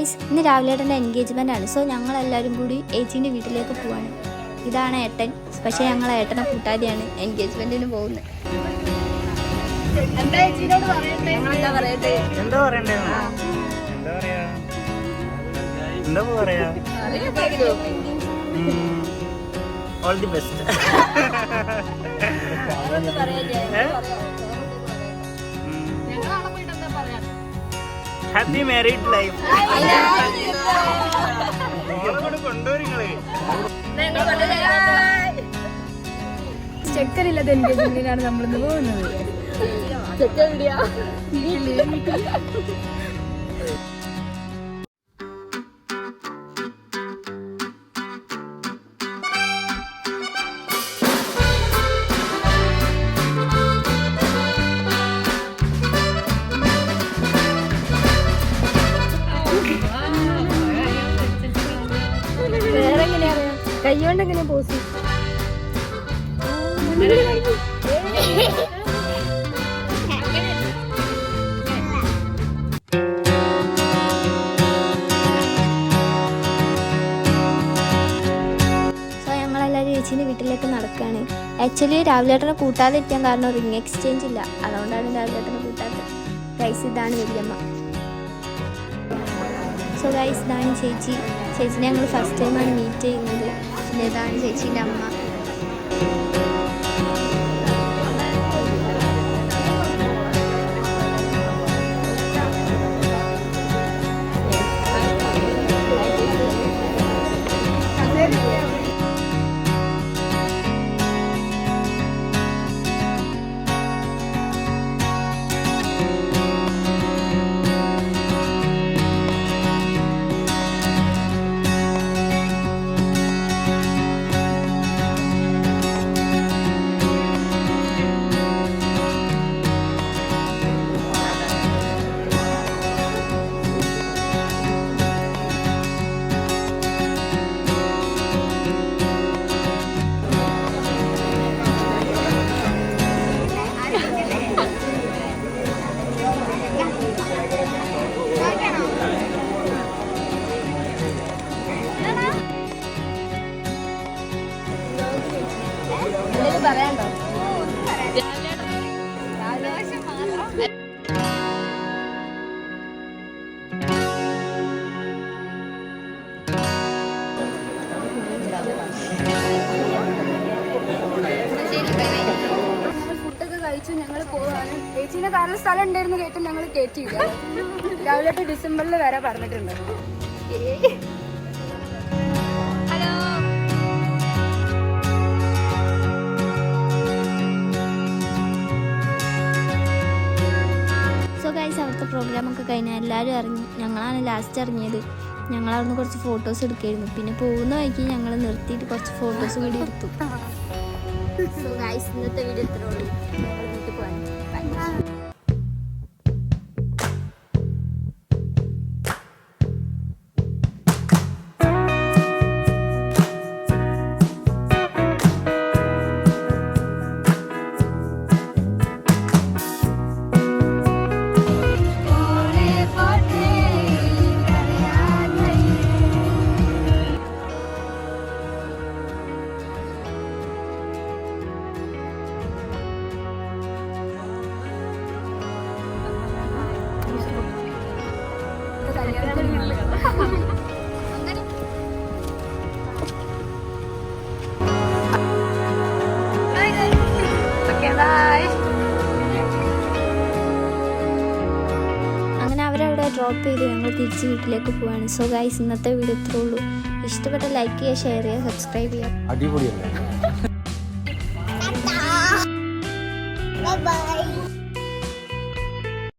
Guys, ഇന്ന് രാവിലെ ഏട്ടൻ്റെ എൻഗേജ്മെൻ്റ് ആണ്. സോ ഞങ്ങളെല്ലാവരും കൂടി ഏച്ചീൻ്റെ വീട്ടിലേക്ക് പോവാണ്. ഇതാണ് ഏട്ടൻ. പക്ഷേ ഞങ്ങൾ ഏട്ടനെ കൂട്ടാതെയാണ് എൻഗേജ്മെൻറ്റിന് പോകുന്നത്. All the best. Happy married life. ചെക്കനില്ലാതെ എൻഗേജ്മെന്റിനാണ് നമ്മളിന്ന് പോകുന്നത്. വേറെ എങ്ങനെയാ അറിയാം? കൈകൊണ്ട് എങ്ങനെയാ പോസ്? ചേച്ചീൻ്റെ വീട്ടിലേക്ക് നടക്കുകയാണ്. ആക്ച്വലി രാവിലേട്ടനെ കൂട്ടാതെ ഇരിക്കാൻ കാരണം റിംഗ് എക്സ്ചേഞ്ച് ഇല്ല, അതുകൊണ്ടാണ് രാവിലേട്ടനെ കൂട്ടാത്തത്. ഗൈസ്, ഇതാണ് വല്യമ്മ. സോ ഗൈസ്, ഇതാണ് ചേച്ചീനെ ഞങ്ങൾ ഫസ്റ്റ് ടൈമാണ് മീറ്റ് ചെയ്യുന്നത്. പിന്നെ ഇതാണ് ചേച്ചീൻ്റെ അമ്മ. പറയാണ്ടോ? ഫുഡൊക്കെ കഴിച്ചു ഞങ്ങൾ പോവാണ്. ചേച്ചീനെ കാരണം സ്ഥലം ഉണ്ടായിരുന്നു കേട്ട് ഞങ്ങൾ കയറ്റിയില്ല. രാവിലെ ഡിസംബറിൽ വരാൻ പറഞ്ഞിട്ടുണ്ട്. അവിടുത്തെ പ്രോഗ്രാമൊക്കെ കഴിഞ്ഞാൽ എല്ലാവരും ഇറങ്ങി. ഞങ്ങളാണ് ലാസ്റ്റ് ഇറങ്ങിയത്. ഞങ്ങളവിടുന്ന് കുറച്ച് ഫോട്ടോസ് എടുക്കായിരുന്നു. പിന്നെ പോകുന്ന വഴിക്ക് ഞങ്ങൾ നിർത്തിയിട്ട് കുറച്ച് ഫോട്ടോസ് കൂടി എടുത്തു. സോ ഗൈസ്, ഇന്നത്തെ വീഡിയോ ഇത്രേ ഉള്ളൂ. വീട്ടിൽ പോകാൻ അങ്ങനെ അവരവിടെ ഡ്രോപ്പ് ചെയ്ത് ഞങ്ങൾ തിരിച്ച് വീട്ടിലേക്ക് പോവാണ്. സോ ഗൈസ്, ഇന്നത്തെ വീഡിയോ ഇത്രേ ഉള്ളൂ. ഇഷ്ടപ്പെട്ട ലൈക്ക് ചെയ്യുക, ഷെയർ ചെയ്യുക, സബ്സ്ക്രൈബ് ചെയ്യുക. അടിപൊളിയല്ലേ?